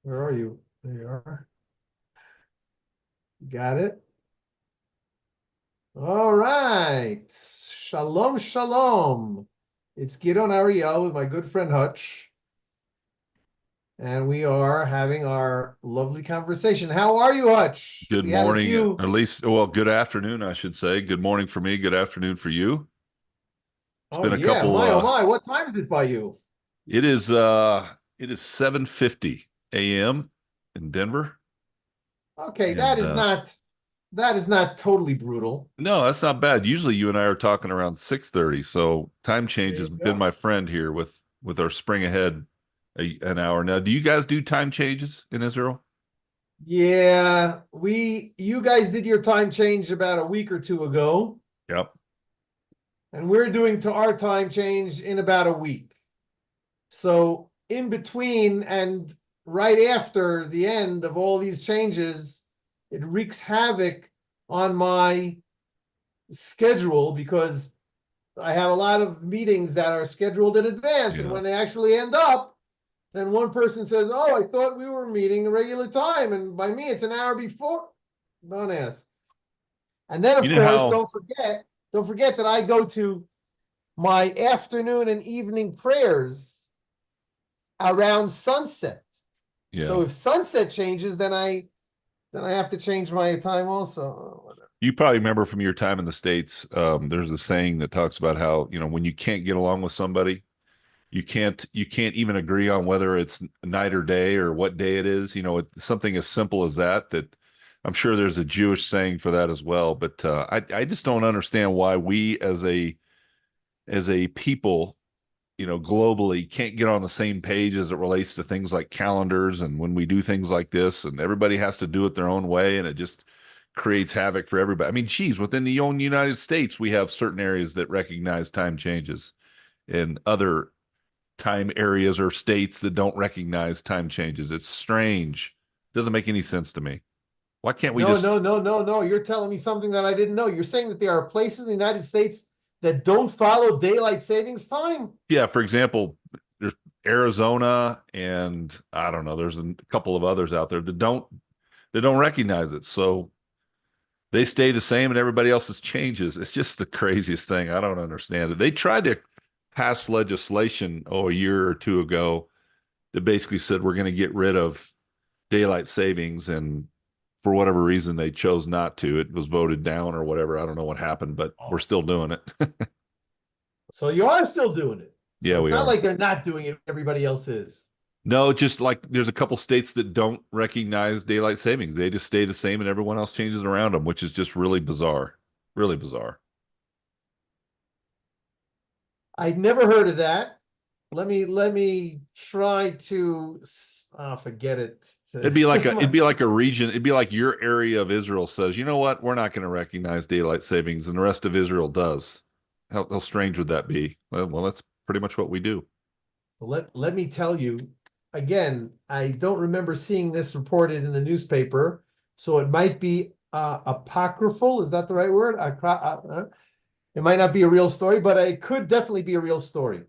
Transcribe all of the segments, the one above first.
Where are you? There you are. Got it. All right. Shalom, shalom. It's Gidon Ariel with my good friend Hutch, and we are having our lovely conversation. How are you, Hutch? Good We had a morning, few. at least, well, good afternoon, I should say. Good morning for me, good afternoon for you. It's Oh been a yeah, couple my oh my. What time is it by you? it is 7:50 a.m. in Denver. Okay, And that is not totally brutal. no, that's not bad. Usually you and I are talking around 6:30, so time change There has you been go. my friend here with our spring ahead an hour. Now, do you guys do time changes in Israel? Yeah, you guys did your time change about a week or two ago, Yep. and we're doing to our time change in about a week. So in between and right after the end of all these changes, it wreaks havoc on my schedule because I have a lot of meetings that are scheduled in advance. And Yeah. when they actually end up, then one person says, "Oh, I thought we were meeting a regular time." And by me, it's an hour before. Don't ask. And then, You of know course, how don't forget that I go to my afternoon and evening prayers around sunset. yeah. So if sunset changes, then I have to change my time also. Oh, whatever. You probably remember from your time in the States, there's a saying that talks about how, when you can't get along with somebody, you can't even agree on whether it's night or day or what day it is. It's something as simple as that I'm sure there's a Jewish saying for that as well. But I just don't understand why we as a people, globally can't get on the same page as it relates to things like calendars and when we do things like this, and everybody has to do it their own way, and it just creates havoc for everybody. I mean, geez, within the own United States, we have certain areas that recognize time changes and other time areas or states that don't recognize time changes. It's strange. Doesn't make any sense to me. Why can't we No, just, no, no, no, no. You're telling me something that I didn't know. You're saying that there are places in the United States that don't follow daylight savings time? yeah, for example, there's Arizona and I don't know, there's a couple of others out there that don't recognize it. So they stay the same and everybody else's changes. It's just the craziest thing. I don't understand it. They tried to pass legislation a year or two ago that basically said we're going to get rid of daylight savings, and for whatever reason they chose not to. It was voted down or whatever. I don't know what happened, but we're Oh. still doing it. So you are still doing it. So Yeah, it's we not are. like they're not doing it, everybody else is. No, just like there's a couple states that don't recognize daylight savings. They just stay the same and everyone else changes around them, which is just really bizarre. Really bizarre. I'd never heard of that. Let me try to forget it. It'd be like a region. It'd be like your area of Israel says, you know what? We're not going to recognize daylight savings, and the rest of Israel does. How strange would that be? Well, that's pretty much what we do. Let me tell you again. I don't remember seeing this reported in the newspaper, so it might be apocryphal. Is that the right word? It might not be a real story, but it could definitely be a real story.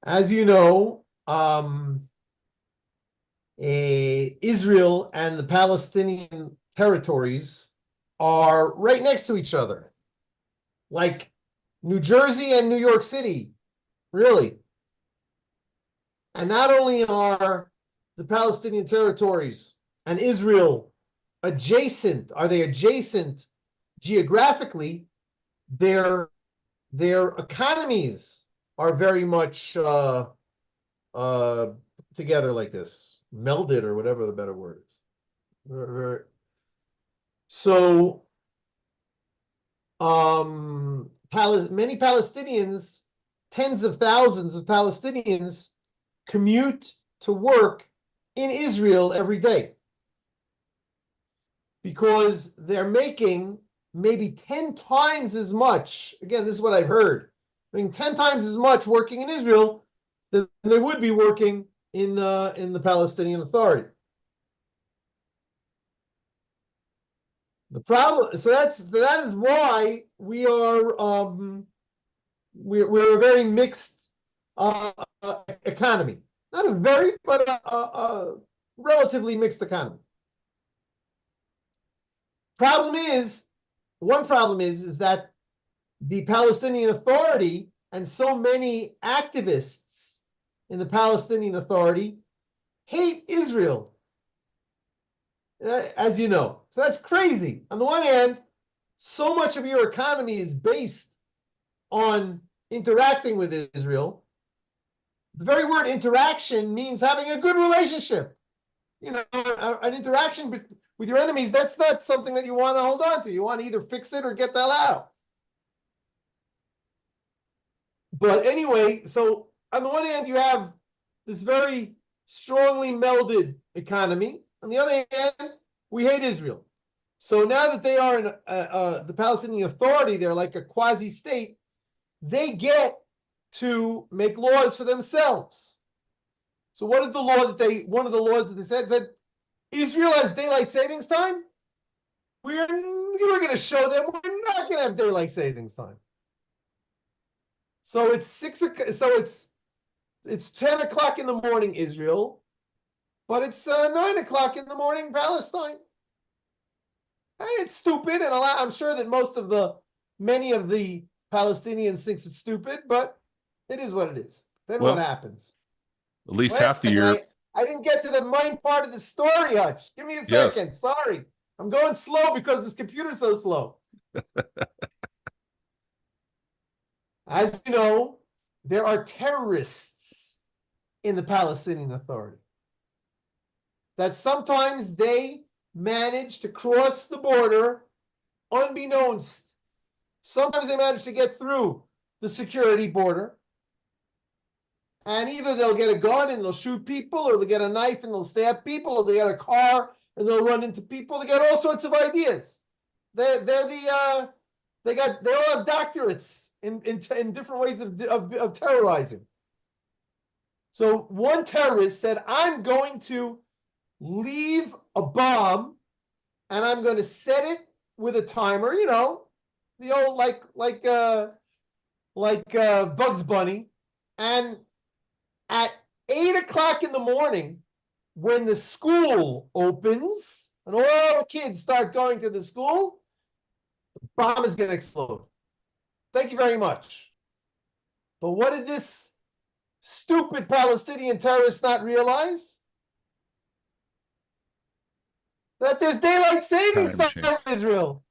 As you know, Israel and the Palestinian territories are right next to each other, like New Jersey and New York City, really. And not only are the Palestinian territories and Israel are they adjacent geographically? Their their economies are very much uh, together like this, melded or whatever the better word is. So, many Palestinians, tens of thousands of Palestinians, commute to work in Israel every day because they're making maybe 10 times as much. Again, this is what I've heard. I mean, 10 times as much working in Israel than they would be working in the Palestinian Authority. The problem, so that is why we're a very mixed uh, economy. Not a very, but relatively mixed economy. One problem is that the Palestinian Authority and so many activists in the Palestinian Authority hate Israel, as you know. So that's crazy. On the one hand, so much of your economy is based on interacting with Israel. The very word interaction means having a good relationship. You know, an interaction with your enemies, that's not something that you want to hold on to. You want to either fix it or get the hell out. But anyway, so on the one hand, you have this very strongly melded economy. On the other hand, we hate Israel. So now that they are in the Palestinian Authority, they're like a quasi-state, they get to make laws for themselves. So what is the law one of the laws that they said Israel has daylight savings time? We're going to show them we're not going to have daylight savings time. So it's 10 o'clock in the morning, Israel, but it's 9 o'clock in the morning, Palestine. Hey, it's stupid, and I'm sure that many of the Palestinians thinks it's stupid, but it is what it is. Then what happens? At least half the year. I didn't get to the main part of the story, Hutch. Give me a second. Yes. Sorry. I'm going slow because this computer's so slow. As you know, there are terrorists in the Palestinian Authority. That sometimes they manage to cross the border unbeknownst. Sometimes they manage to get through the security border. And either they'll get a gun and they'll shoot people, or they'll get a knife and they'll stab people, or they get a car and they'll run into people. They got all sorts of ideas. They all have doctorates in different ways of terrorizing. So one terrorist said, I'm going to leave a bomb and I'm going to set it with a timer, you know, the old like Bugs Bunny. And at 8 o'clock in the morning, when the school opens and all the kids start going to the school, the bomb is going to explode. Thank you very much. But what did this stupid Palestinian terrorist not realize? That there's daylight savings time in Israel.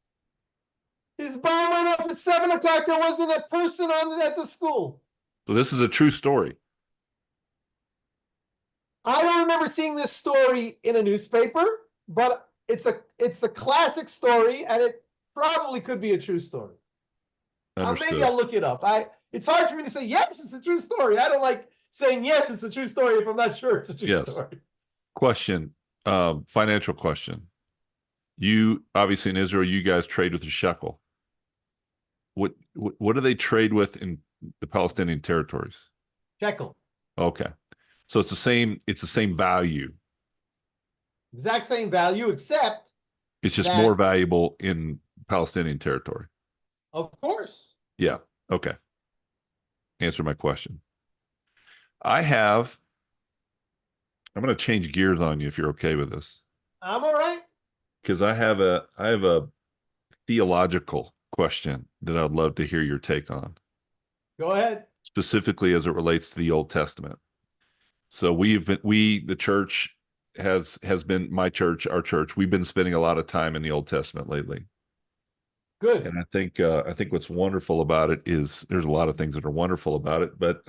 His bomb went off at 7 o'clock. There wasn't a person at the school. So this is a true story. I don't remember seeing this story in a newspaper, but it's the classic story, and it probably could be a true story. Maybe I'll look it up. It's hard for me to say, yes, it's a true story. I don't like saying, yes, it's a true story if I'm not sure it's a true story. Question, financial question. You, obviously in Israel, you guys trade with the shekel. What do they trade with in the Palestinian territories? Shekel. Okay. So it's the same value. Exact same value, except it's just more valuable in Palestinian territory. Of course. Yeah. Okay. Answer my question. I'm going to change gears on you if you're okay with this. I'm all right. Because I have a theological question that I'd love to hear your take on. Go ahead. Specifically as it relates to the Old Testament. So the church has been our church. We've been spending a lot of time in the Old Testament lately. Good. And I think what's wonderful about it is there's a lot of things that are wonderful about it, but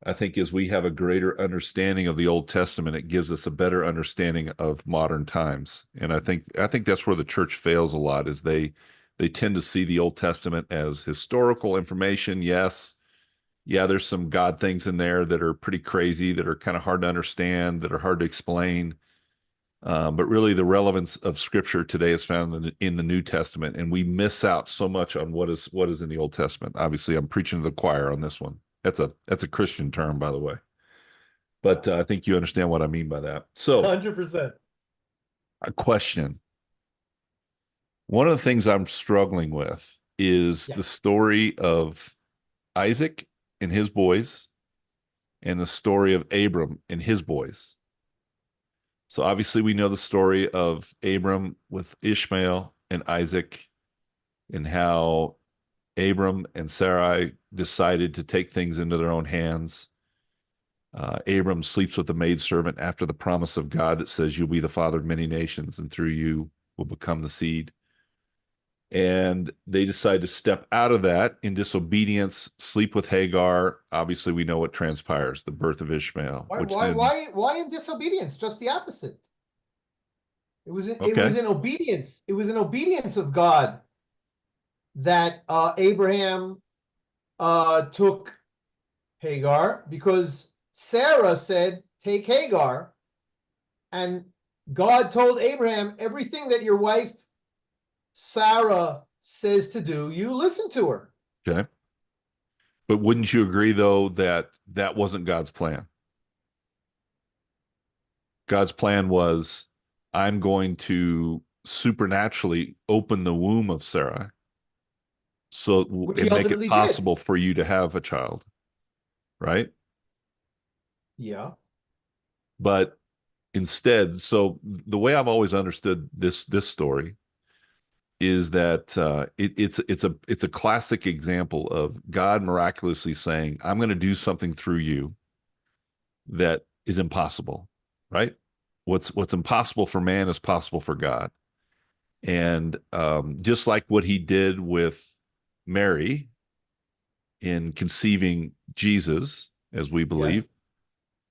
I think as we have a greater understanding of the Old Testament, it gives us a better understanding of modern times. And I think that's where the church fails a lot, is they tend to see the Old Testament as historical information. Yes. Yeah, there's some God things in there that are pretty crazy, that are kind of hard to understand, that are hard to explain. But really the relevance of Scripture today is found in the New Testament, and we miss out so much on what is in the Old Testament. Obviously, I'm preaching to the choir on this one. That's a Christian term, by the way. But I think you understand what I mean by that. So 100%. A question. One of the things I'm struggling with is the story of Isaac and his boys and the story of Abram and his boys. So obviously we know the story of Abram with Ishmael and Isaac, and how Abram and Sarai decided to take things into their own hands. Abram sleeps with the maidservant after the promise of God that says, "You'll be the father of many nations, and through you will become the seed." And they decide to step out of that in disobedience, sleep with Hagar. Obviously, we know what transpires, the birth of Ishmael, Why, which why, then, why, why in disobedience? Just the opposite. It was okay, in obedience. It was in obedience of God that Abraham took Hagar, because Sarah said, "Take Hagar," and God told Abraham, "Everything that your wife Sarah says to do, you listen to her." okay. But wouldn't you agree, though, that that wasn't God's plan? God's plan was, I'm going to supernaturally open the womb of Sarah Which he and make it ultimately did. possible for you to have a child, right? Yeah. But instead, so the way I've always understood this story is that it's a classic example of God miraculously saying, "I'm going to do something through you that is impossible," right? What's impossible for man is possible for God. And just like what he did with Mary in conceiving Jesus, as we Yes. believe,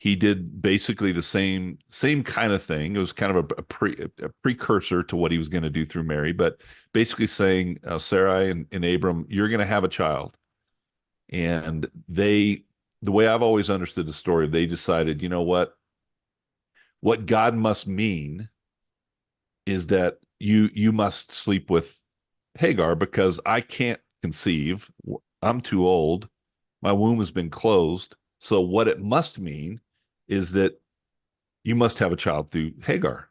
he did basically the same kind of thing. It was kind of a precursor to what he was going to do through Mary, but basically saying, Sarai and Abram, you're going to have a child. And the way I've always understood the story, they decided, you know what God must mean is that you must sleep with Hagar because I can't conceive. I'm too old. My womb has been closed. So what it must mean is that you must have a child through Hagar.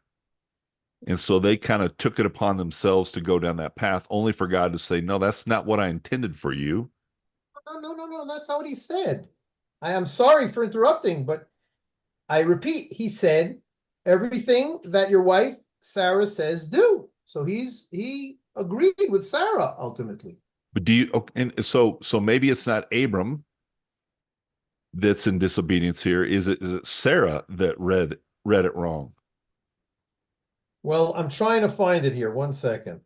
And so they kind of took it upon themselves to go down that path, only for God to say, "No, that's not what I intended for you." No, no, no, no. That's not what he said. I am sorry for interrupting, but I repeat, he said, "Everything that your wife Sarah says, do." So he agreed with Sarah ultimately. But do you? Okay, and so maybe it's not Abram that's in disobedience here. Is it Sarah that read it wrong? Well, I'm trying to find it here. One second.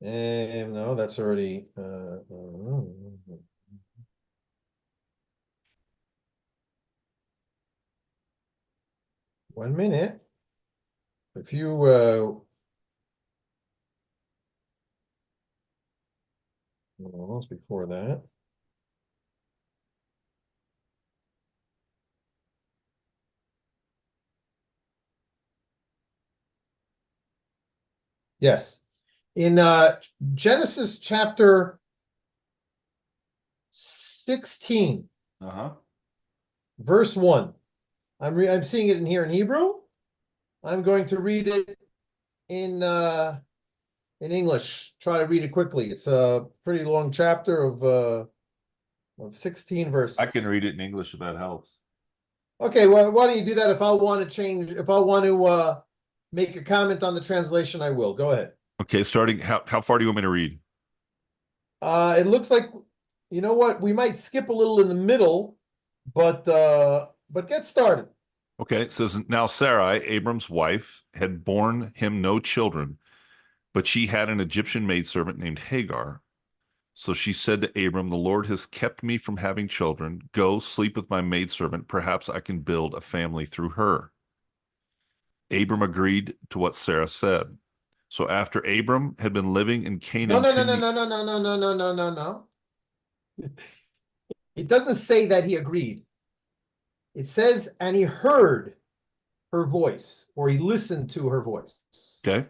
And no, that's already 1 minute. If you almost before that. Yes. In Genesis chapter 16, Uh-huh. verse 1. I'm seeing it in here in Hebrew. I'm going to read it in English. Try to read it quickly. It's a pretty long chapter of 16 I can verses. read it in English if that helps. Okay, well, why don't you do that? If I want to make a comment on the translation, I will. Go ahead. Okay, starting how far do you want me to read? It looks like, you know what, we might skip a little in the middle, but get started. Okay, it says, now Sarai, Abram's wife, had borne him no children, but she had an Egyptian maidservant named Hagar. So she said to Abram, "The Lord has kept me from having children. Go sleep with my maidservant. Perhaps I can build a family through her." Abram agreed to what Sarah said. So after Abram had been living in No, Canaan no, no, 10 no, years, no, no, no, no, no, no, no, no, no. It doesn't say that he agreed. It says, and he heard her voice, or he listened to her voice. okay,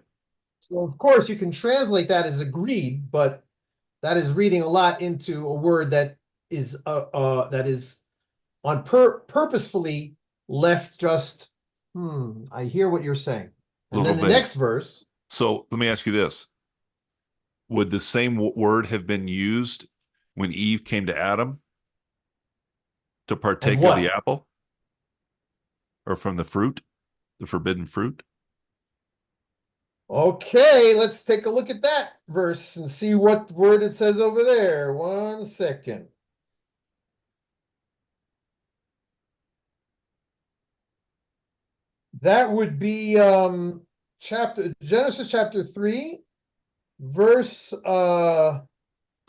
So of course you can translate that as agreed, but that is reading a lot into a word that is on purposefully left just, I hear what you're saying. a And little then the vague. next verse, So let me ask you this. Would the same word have been used when Eve came to Adam to and partake of the what? apple? or from the fruit, the forbidden fruit? Okay, let's take a look at that verse and see what word it says over there. 1 second. That would be chapter Genesis chapter 3, verse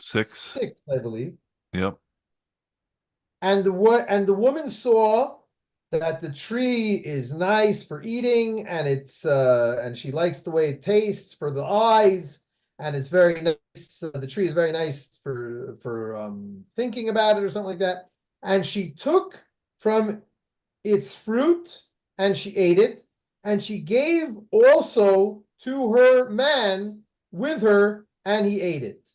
6. 6, I believe. Yep. And the woman saw that the tree is nice for eating, and and she likes the way it tastes for the eyes, and it's very nice. The tree is very nice for thinking about it or something like that. And she took from its fruit and she ate it, and she gave also to her man with her, and he ate it.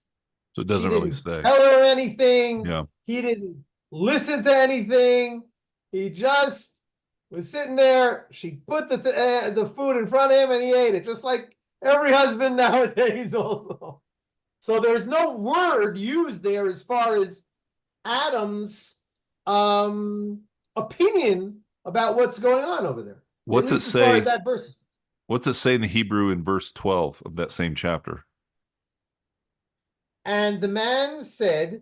So it She doesn't really didn't say. tell her anything. Yeah. He didn't listen to anything. He just was sitting there. She put the food in front of him and he ate it, just like every husband nowadays also. So there's no word used there as far as Adam's opinion about what's going on over there, at What's it least as far as say? that verse. What's it say in the Hebrew in verse 12 of that same chapter? And the man said,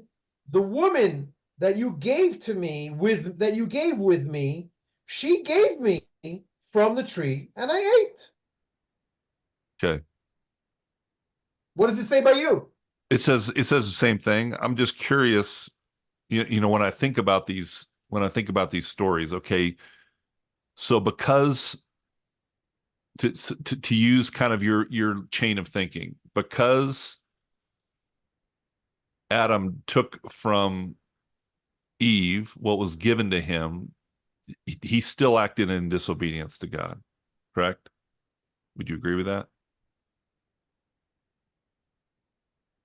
the woman that you gave with me, she gave me from the tree, and I ate. Okay. What does it say by you? It says the same thing. I'm just curious, when I think about these stories, okay, so because to use kind of your chain of thinking, because Adam took from Eve what was given to him, he still acted in disobedience to God, correct? Would you agree with that?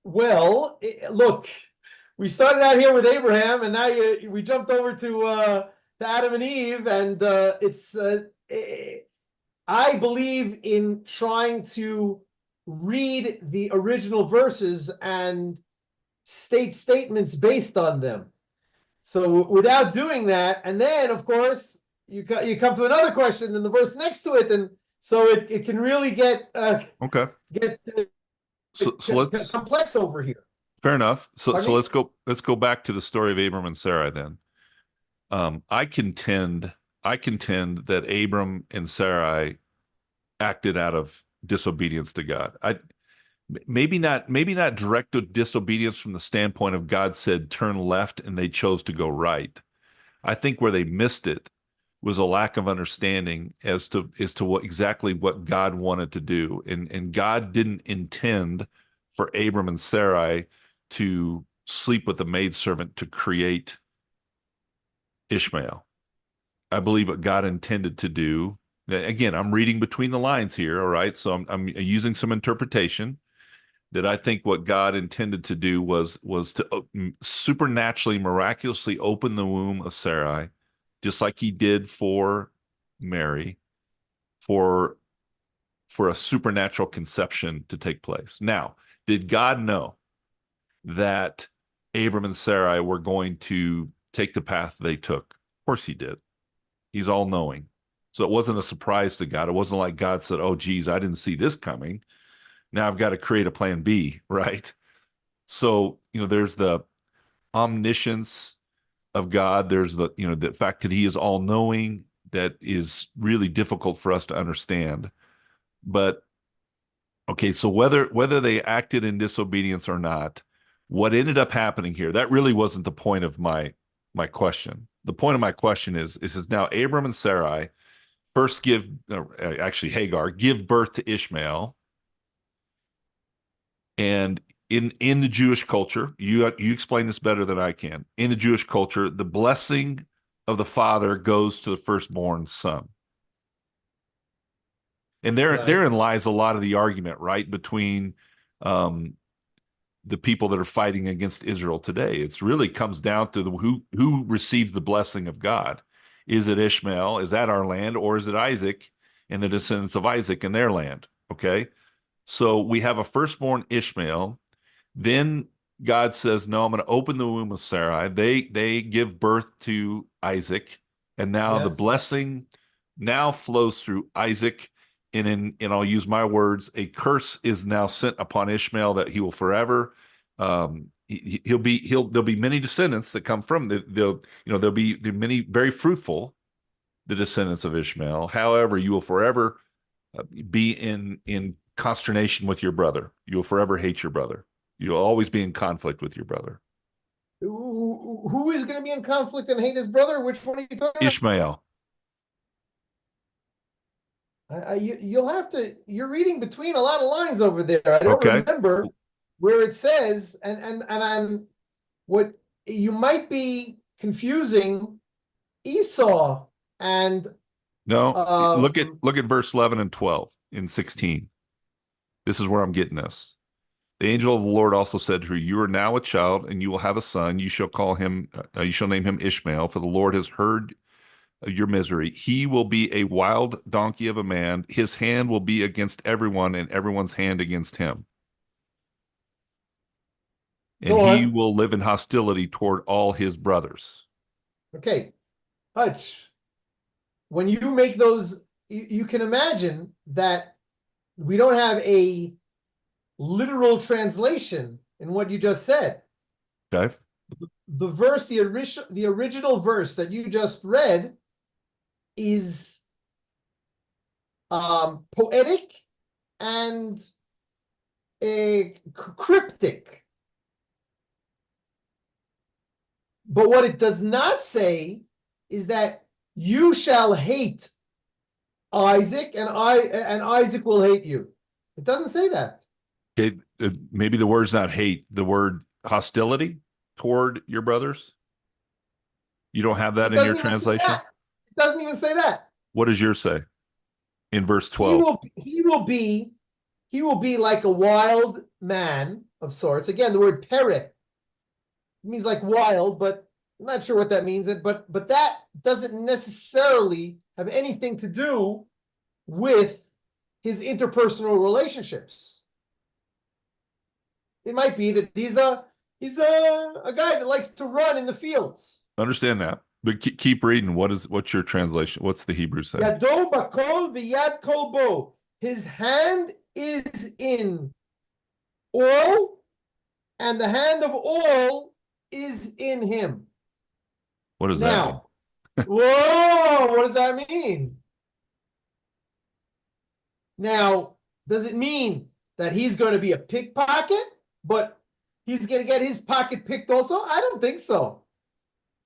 Well, look, we started out here with Abraham, and now we jumped over to Adam and Eve, and I believe in trying to read the original verses and state statements based on them. So without doing that, and then of course you come to another question in the verse next to it, and so it can really get Okay. get So let's complex over here. fair enough. So Pardon me? let's go back to the story of Abram and Sarai then. I contend that Abram and Sarai acted out of disobedience to God. Maybe not direct disobedience from the standpoint of God said turn left and they chose to go right. I think where they missed it was a lack of understanding as to what God wanted to do. And God didn't intend for Abram and Sarai to sleep with a maidservant to create Ishmael. I believe what God intended to do. Again, I'm reading between the lines here, all right? So I'm using some interpretation that I think what God intended to do was to supernaturally, miraculously open the womb of Sarai, just like he did for Mary, for a supernatural conception to take place. Now, did God know that Abram and Sarai were going to take the path they took? Of course he did. He's all knowing. So it wasn't a surprise to God. It wasn't like God said, oh, geez, I didn't see this coming. Now I've got to create a plan B, right? So, there's the omniscience of God. There's the fact that he is all knowing that is really difficult for us to understand. But okay, so whether they acted in disobedience or not, what ended up happening here, that really wasn't the point of my question. The point of my question is now Abram and Sarai first actually Hagar, give birth to Ishmael. And in the Jewish culture, you explain this better than I can. In the Jewish culture, the blessing of the father goes to the firstborn son. And Right. therein lies a lot of the argument, right, between um, the people that are fighting against Israel today. It's really comes down to who receives the blessing of God. Is it Ishmael? Is that our land? Or is it Isaac and the descendants of Isaac in their land? Okay. So we have a firstborn Ishmael. Then God says, no, I'm going to open the womb of Sarai. They give birth to Isaac. And now the Yes. blessing now flows through Isaac. And I'll use my words, a curse is now sent upon Ishmael that he will forever. There'll be many descendants that come from there'll be many very fruitful, the descendants of Ishmael. However, you will forever be in consternation with your brother. You will forever hate your brother. You'll always be in conflict with your brother. Who is going to be in conflict and hate his brother? Which one are you talking about? Ishmael. You'll have to. You're reading between a lot of lines over there. I don't Okay. remember where it says, and I'm what you might be confusing Esau and No, look at verse 11 and 12 in 16. This is where I'm getting this. The angel of the Lord also said to her, "You are now a child, and you will have a son. You shall name him Ishmael, for the Lord has heard your misery. He will be a wild donkey of a man. His hand will be against everyone, and everyone's hand against him. And go he on. will live in hostility toward all his brothers." Okay, Hutch. When you make those, you can imagine that we don't have a literal translation in what you just said. Okay. The verse, the original verse that you just read is poetic and cryptic. But what it does not say is that you shall hate Isaac and Isaac will hate you. It doesn't say that. Okay. Maybe the word's not hate, the word hostility toward your brothers. You don't have that It in your doesn't even say translation? that. It doesn't even say that. What does yours say in verse He 12? will he will be he will be like a wild man of sorts. Again, the word pere means like wild, but I'm not sure what that means. But that doesn't necessarily have anything to do with his interpersonal relationships. It might be that he's a guy that likes to run in the fields. Understand that. But keep reading. What's your translation? What's the Hebrew say? Yado bakol v'yad kolbo. His hand is in all, and the hand of all is in him. What does that mean? Now, whoa, what does that mean? Now, does it mean that he's going to be a pickpocket, but he's going to get his pocket picked also? I don't think so.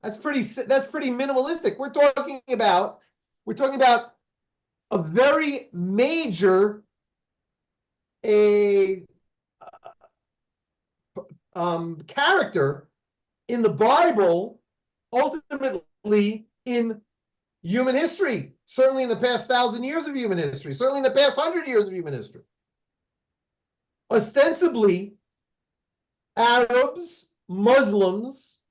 That's pretty minimalistic. We're talking about a very major character in the Bible, ultimately in human history, certainly in the past 1,000 years of human history, certainly in the past 100 years of human history. Ostensibly, Arabs, Muslims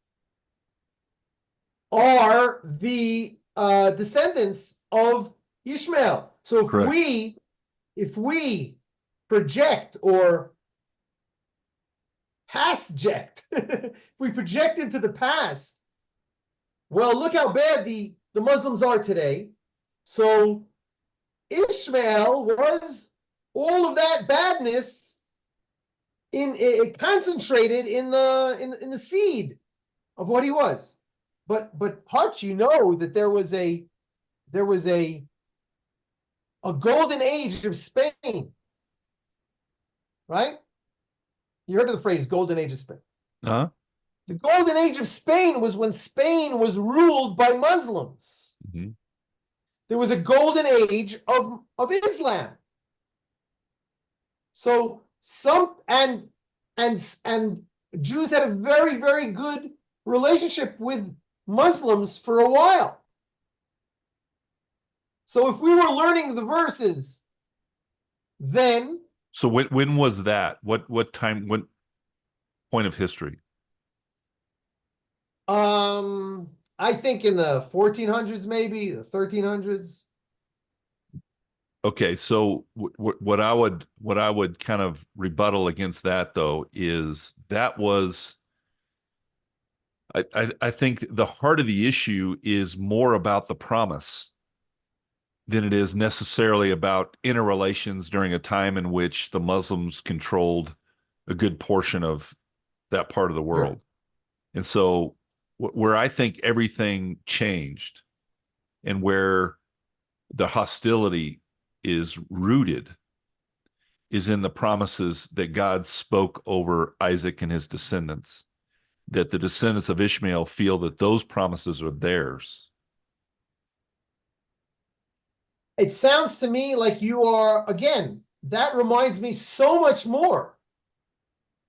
are the descendants of Ishmael. So Correct. if we project or past-ject, if we project into the past, well, look how bad the Muslims are today. So Ishmael was all of that badness concentrated in the seed of what he was. But Hutch, you know that there was a golden age of Spain, right? You heard of the phrase golden age of Spain. Huh? The golden age of Spain was when Spain was ruled by Muslims. Mm-hmm. There was a golden age of Islam. So and Jews had a very, very good relationship with Muslims for a while. So if we were learning the verses, then So when was that? What time? What point of history? I think in the 1400s, maybe the 1300s. Okay, so what I would kind of rebuttal against that though is that was I think the heart of the issue is more about the promise than it is necessarily about interrelations during a time in which the Muslims controlled a good portion of that part of the Sure. world. And so, where I think everything changed and where the hostility is rooted is in the promises that God spoke over Isaac and his descendants, that the descendants of Ishmael feel that those promises are theirs. It sounds to me like you are, again, that reminds me so much more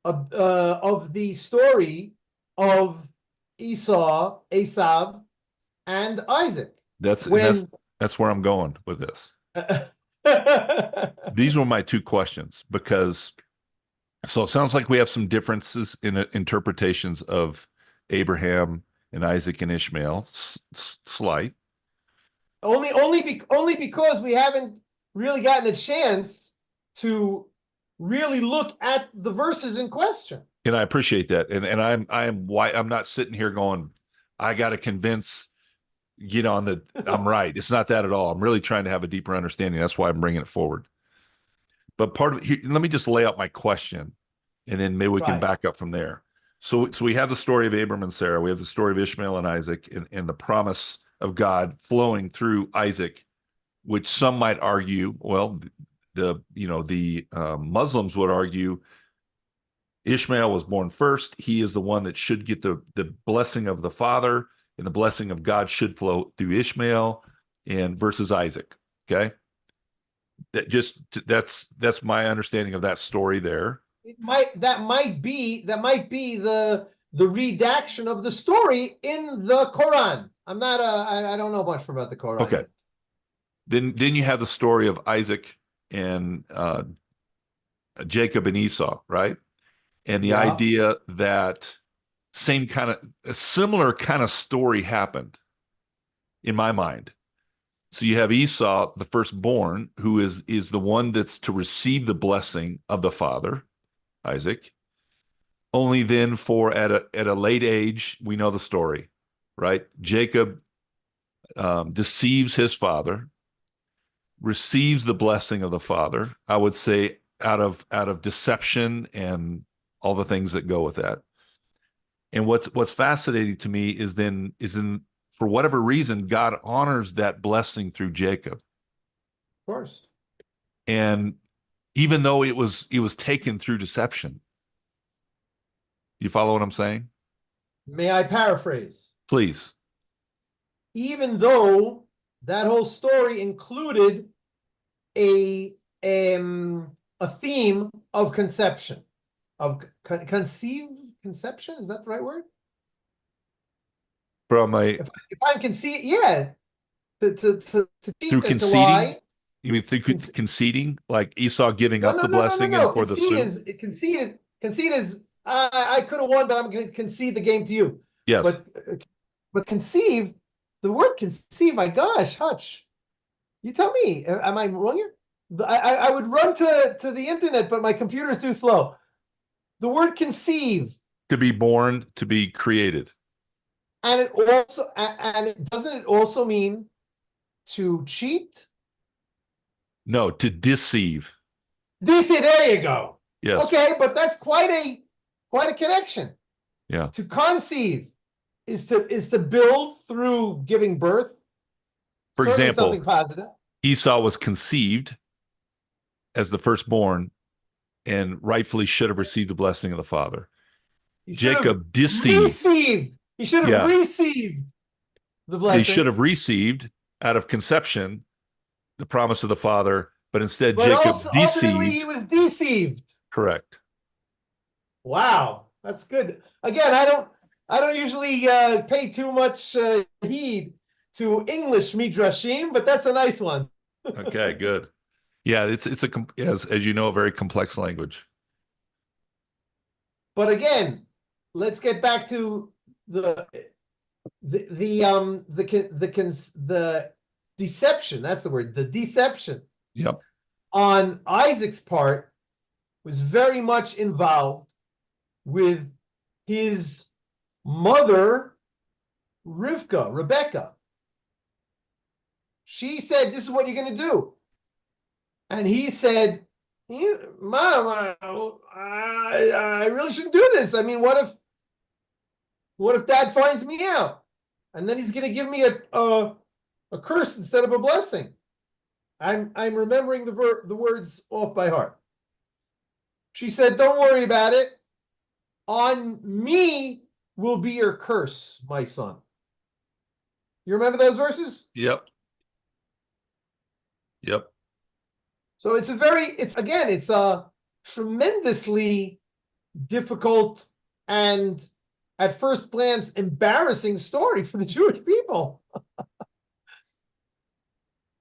of the story of Esav, and Isaac. That's and When that's where I'm going with this. These were my two questions because so it sounds like we have some differences in interpretations of Abraham and Isaac and Ishmael, slight. only because we haven't really gotten a chance to really look at the verses in question. And I appreciate that. And I'm not sitting here going, I got to convince Gidon that I'm right. It's not that at all. I'm really trying to have a deeper understanding. That's why I'm bringing it forward. But part of it, let me just lay out my question, and then maybe we can Right. back up from there. So we have the story of Abram and Sarah. We have the story of Ishmael and Isaac, and the promise of God flowing through Isaac, which some might argue, well, the Muslims would argue Ishmael was born first. He is the one that should get the blessing of the father, and the blessing of God should flow through Ishmael and versus Isaac. Okay. That's my understanding of that story there. That might be the redaction of the story in the Quran. I don't know much about the Quran Okay. yet. Then you have the story of Isaac and Jacob and Esau, right? And the Yeah. idea that a similar kind of story happened in my mind. So you have Esau, the firstborn, who is the one that's to receive the blessing of the father, Isaac. Only then, for at a late age, we know the story, right? Jacob deceives his father, receives the blessing of the father. I would say out of deception and all the things that go with that. And what's fascinating to me is in for whatever reason God honors that blessing through Jacob. Of course. And even though it was taken through deception. You follow what I'm saying? May I paraphrase? Please. Even though that whole story included a theme of conception, of conception, is that the right word? From If I'm concede, yeah, to through cheat and to conceding, lie. you mean through conceding, like Esau giving No, up no, the no, no, no, blessing no. and for the suit? Concede is I could have won, but I'm going to concede the game to you. Yes. But conceive, the word conceive, my gosh, Hutch, you tell me, am I wrong here? I would run to the internet, but my computer is too slow. The word conceive, To be born, to be created. and doesn't it also mean to cheat? No, to deceive. DC, there you go. Yes. Okay, but that's quite a connection. Yeah. To conceive is to build through giving birth. For Certainly example, something positive. Esau was conceived as the firstborn and rightfully should have received the blessing of the father. Jacob deceived. He should have received the blessing. He should have received out of conception the promise of the father, but instead but Jacob also, deceived. Ultimately, he was deceived. Correct. Wow, that's good. Again, I don't usually pay too much heed to English midrashim, but that's a nice one. Okay, good. Yeah, it's as you know, a very complex language. But again, let's get back to the deception. That's the word. The deception. Yep. On Isaac's part was very much involved with his mother, Rebecca. She said, this is what you're going to do. And he said, Mom, I really shouldn't do this. I mean, what if Dad finds me out? And then he's going to give me a curse instead of a blessing. I'm remembering the words off by heart. She said, don't worry about it. On me will be your curse, my son. You remember those verses? Yep. Yep. So it's a tremendously difficult and at first glance embarrassing story for the Jewish people.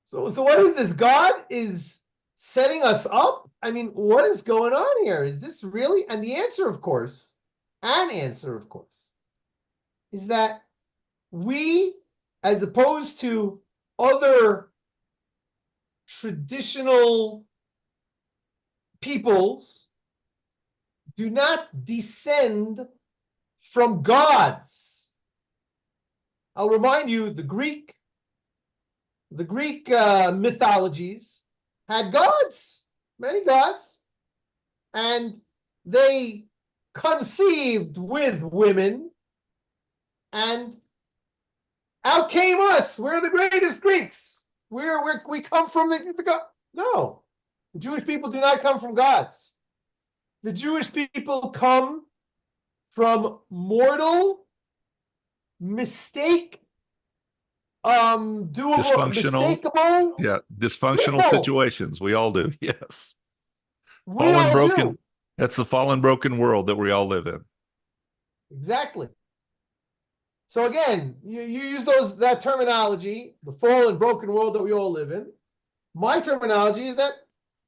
So what is this? God is setting us up? I mean, what is going on here? Is this really? And the answer, of course, is that we, as opposed to other traditional peoples, do not descend from gods. I'll remind you, the Greek mythologies had gods, many gods, and they conceived with women, and out came us. We're the greatest Greeks. We come from the God. No, the Jewish people do not come from gods. The Jewish people come from mortal, doable, Dysfunctional. mistakable. Yeah. Dysfunctional People. situations. We all do. Yes. We Fallen, all broken. do. That's the fallen, broken world that we all live in. Exactly. So again, you use that terminology, the fallen, broken world that we all live in. My terminology is that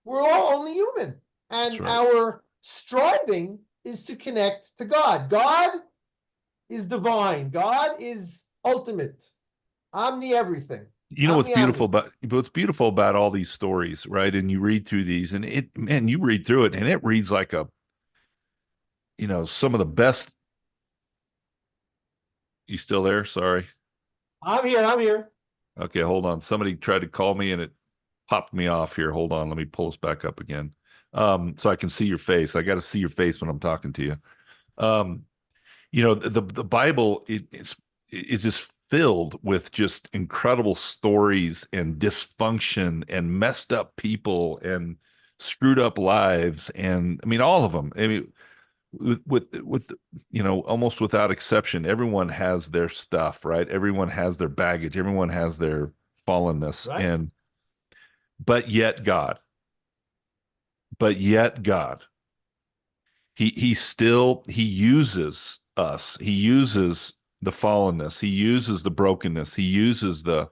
we're all only human, and Right. our striving is to connect to God. God is divine. God is ultimate, omni everything. You know what's beautiful about all these stories, right? And you read through these, and you read through it, and it reads like some of the best. You still there? Sorry. I'm here. Okay, hold on. Somebody tried to call me and it popped me off here. Hold on. Let me pull us back up again. So I can see your face. I got to see your face when I'm talking to you. Um, the Bible is just filled with just incredible stories and dysfunction and messed up people and screwed up lives, and I mean all of them. I mean, with almost without exception, everyone has their stuff, right? Everyone has their baggage. Everyone has their fallenness, Right? and but yet God, but yet God. He uses us. He uses the fallenness. He uses the brokenness. He uses the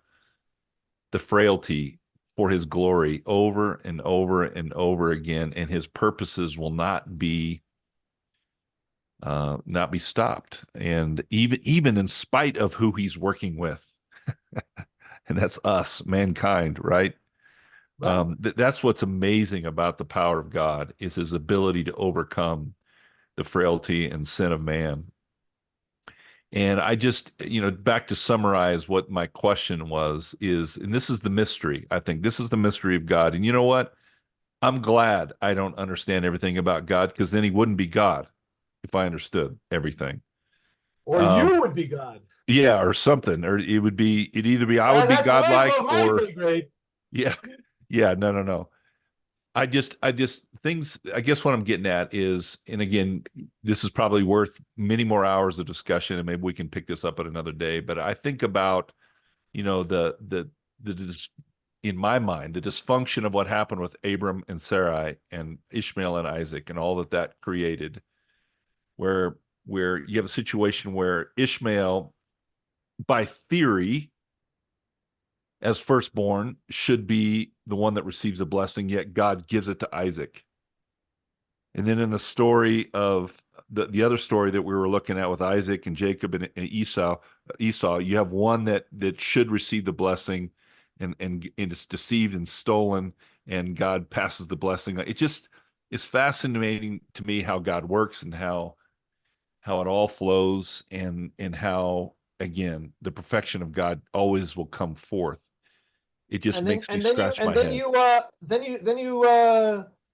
frailty for his glory over and over and over again, and his purposes will not be stopped. And even in spite of who he's working with, and that's us, mankind, right? Right. That's what's amazing about the power of God is his ability to overcome the frailty and sin of man. And I just, back to summarize what my question was, and this is the mystery. I think this is the mystery of God. And you know what? I'm glad I don't understand everything about God, because then he wouldn't be God if I understood everything. Or Um, you would be God. yeah, or something, or it'd either be I would be That's way godlike, above my or pay grade. yeah, yeah, no. I just things. I guess what I'm getting at is, and again, this is probably worth many more hours of discussion, and maybe we can pick this up at another day. But I think about, the in my mind, the dysfunction of what happened with Abram and Sarai and Ishmael and Isaac and all that created, where you have a situation where Ishmael, by theory, as firstborn, should be the one that receives a blessing, yet God gives it to Isaac. And then in the story of the other story that we were looking at with Isaac and Jacob and Esau, you have one that should receive the blessing, and it's deceived and stolen, and God passes the blessing. It just is fascinating to me how God works, and how it all flows, and how, again, the perfection of God always will come forth. It just and then makes me and then you scratch and my then head. you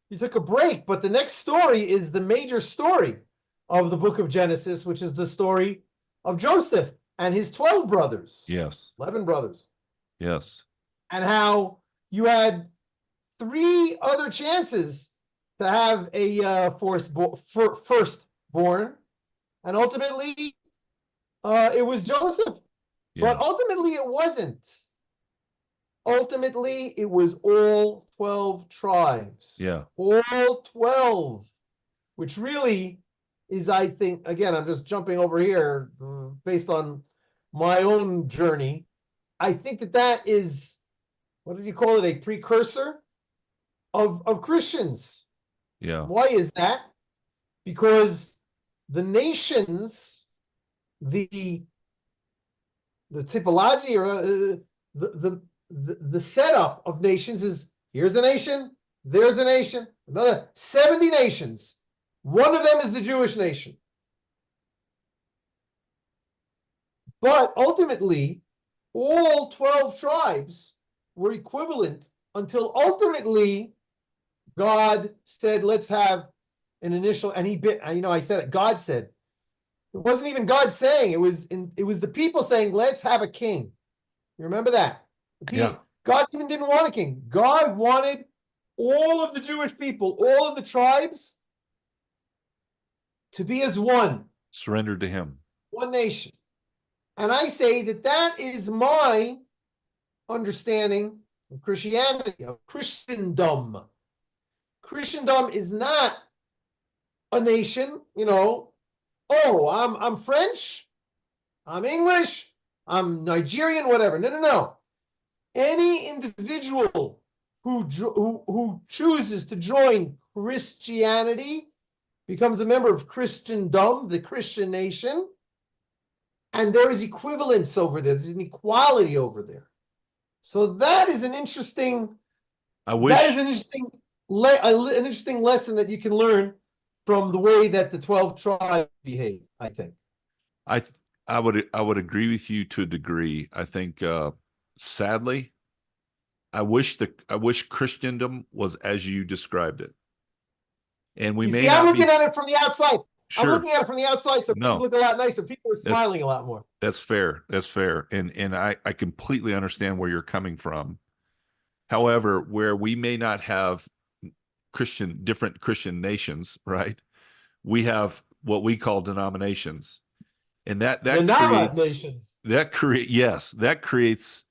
you took a break, but the next story is the major story of the book of Genesis, which is the story of Joseph and his 12 brothers, Yes. 11 brothers, Yes. and how you had three other chances to have a firstborn, and ultimately it was Joseph. But Yeah. ultimately it wasn't. Ultimately, it was all 12 tribes. Yeah. All 12, which really is, I think, again, I'm just jumping over here based on my own journey. I think that that is, what did you call it? A precursor of Christians. Yeah. Why is that? Because the nations, the the typology or the setup of nations is here's a nation, there's a nation, another 70 nations. One of them is the Jewish nation. But ultimately, all 12 tribes were equivalent until ultimately God said, let's have an initial, and I said it, God said, it wasn't even God saying, it was the people saying, let's have a king. You remember that? Yeah. God even didn't want a king. God wanted all of the Jewish people, all of the tribes to be as Surrendered to him. one nation. And I say that that is my understanding of Christianity, of Christendom. Christendom is not a nation, oh, I'm French, I'm English, I'm Nigerian, whatever. No, no, no. Any individual who chooses to join Christianity becomes a member of Christendom, the Christian nation, and there is equivalence over there. There's an equality over there. So that is an interesting I that is wish an interesting lesson that you can learn from the way that the 12 tribes behave, I think. I I would agree with you to a degree. I think sadly, I wish Christendom was as you described it. And we You may see, I'm not looking be at it from the outside. I'm sure. looking at it from the outside, so things No, look a lot nicer. People are that's smiling a lot more. that's fair. That's fair. And I completely understand where you're coming from. However, where we may not have different Christian nations, right? We have what we call denominations. And Denominations. that creates,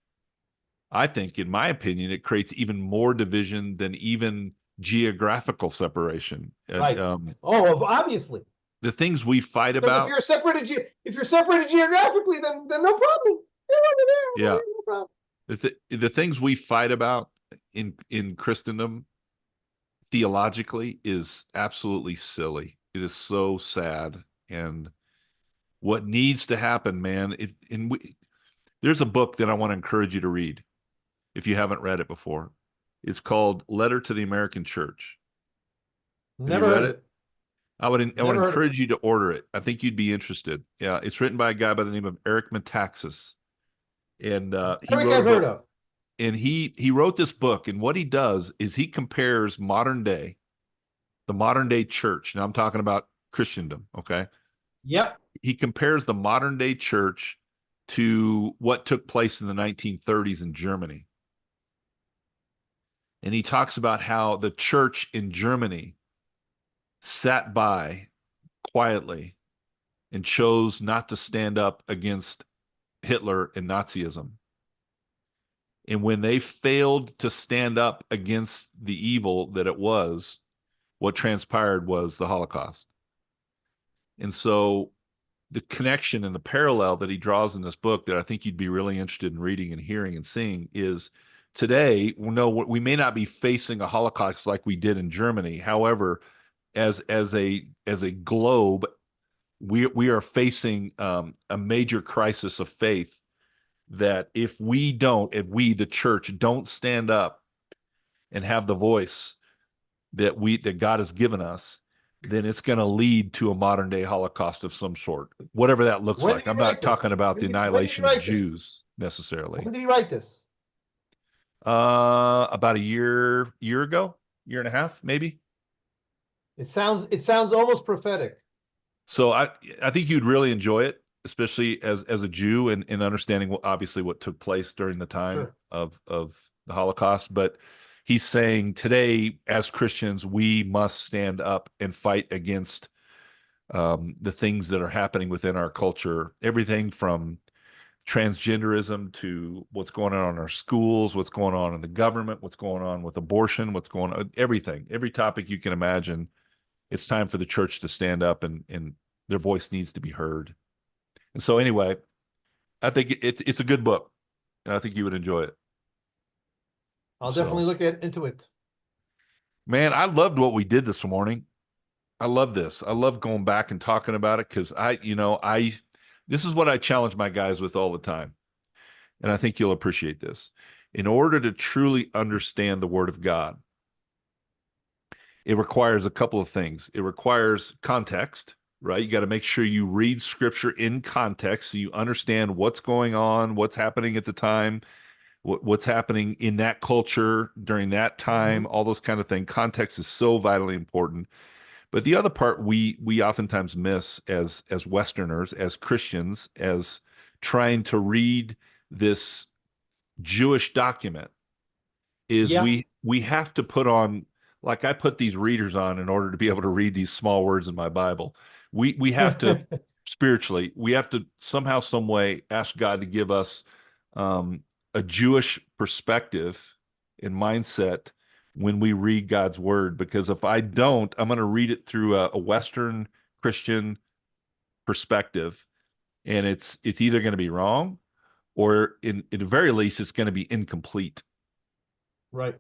I think, in my opinion, it creates even more division than even geographical separation. Right. Oh, well, obviously. The things we fight Because about, if you're separated geographically, then no problem. You're over there, I'm over yeah, here, no problem. the things we fight about in Christendom theologically is absolutely silly. It is so sad. And what needs to happen, man, there's a book that I want to encourage you to read if you haven't read it before. It's called Letter to the American Church. Have you Never read heard of it? it. I would Never heard of it. encourage you to order it. I think you'd be interested. Yeah, it's written by a guy by the name of Eric Metaxas, and he Eric, wrote a I've heard book. of. And he wrote this book, and what he does is he compares the modern day church. Now I'm talking about Christendom. Okay, Yep. he compares the modern day church to what took place in the 1930s in Germany, and he talks about how the church in Germany sat by quietly and chose not to stand up against Hitler and Nazism. And when they failed to stand up against the evil that it was, what transpired was the Holocaust. And so the connection and the parallel that he draws in this book that I think you'd be really interested in reading and hearing and seeing is today, no, we may not be facing a Holocaust like we did in Germany. However, as a globe, we are facing a major crisis of faith that if we the church don't stand up and have the voice that God has given us, then it's going to lead to a modern day Holocaust of some sort, whatever that looks When did like. he I'm write not talking this? about the When did he annihilation of write this? Jews necessarily. When did he write this? About a year ago, year and a half, maybe. It sounds almost prophetic. So I think you'd really enjoy it, especially as a Jew and understanding obviously what took place during the time Sure. of the Holocaust. But he's saying today, as Christians, we must stand up and fight against the things that are happening within our culture. Everything from transgenderism to what's going on in our schools, what's going on in the government, what's going on with abortion, what's going on, everything, every topic you can imagine. It's time for the church to stand up and their voice needs to be heard. And so anyway, I think it's a good book and I think you would enjoy it. I'll So, definitely look into it. man, I loved what we did this morning. I love this. I love going back and talking about it because this is what I challenge my guys with all the time. And I think you'll appreciate this. In order to truly understand the Word of God, it requires a couple of things. It requires context, right? You got to make sure you read Scripture in context so you understand what's going on, what's happening at the time, what's happening in that culture during that time, Hmm. all those kind of things. Context is so vitally important. But the other part we oftentimes miss as Westerners, as Christians, as trying to read this Jewish document is Yeah. we have to put on, like I put these readers on in order to be able to read these small words in my Bible. We have to spiritually, we have to somehow, some way ask God to give us um, a Jewish perspective and mindset when we read God's word. Because if I don't, I'm going to read it through a Western Christian perspective, and it's either going to be wrong or in the very least, it's going to be incomplete. Right.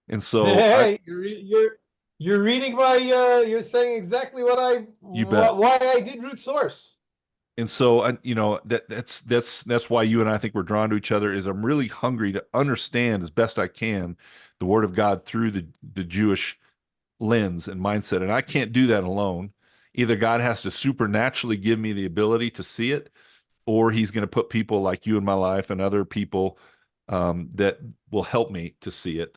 And so Hey, you're reading my you're saying exactly you bet. why I did root source. And so that's why you and I think we're drawn to each other is I'm really hungry to understand as best I can the word of God through the Jewish lens and mindset. And I can't do that alone. Either God has to supernaturally give me the ability to see it, or he's going to put people like you in my life and other people that will help me to see it.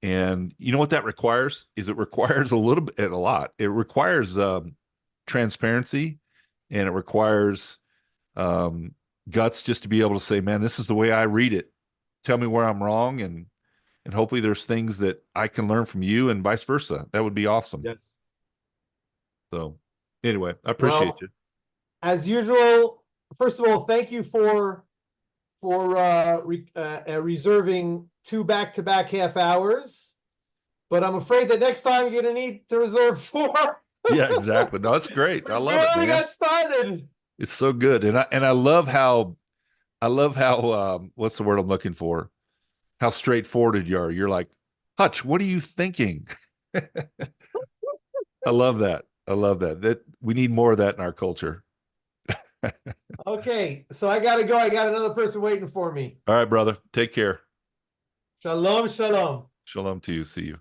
And you know what that requires? Is it requires a little bit, a lot. It requires transparency, and it requires um, guts just to be able to say, "Man, this is the way I read it. Tell me where I'm wrong," and hopefully there's things that I can learn from you, and vice versa. That would be awesome. Yes. So, anyway, I appreciate Well, you. as usual, first of all, thank you for reserving two back-to-back half hours. But I'm afraid that next time you're gonna need to reserve four. Yeah, exactly. No, that's great. I We love it, barely man. got started. It's so good, and I love how what's the word I'm looking for? How straightforward you are. You're like, Hutch, what are you thinking? I love that. I love that. That we need more of that in our culture. Okay, so I gotta go. I got another person waiting for me. All right, brother. Take care. Shalom, shalom. Shalom to you. See you.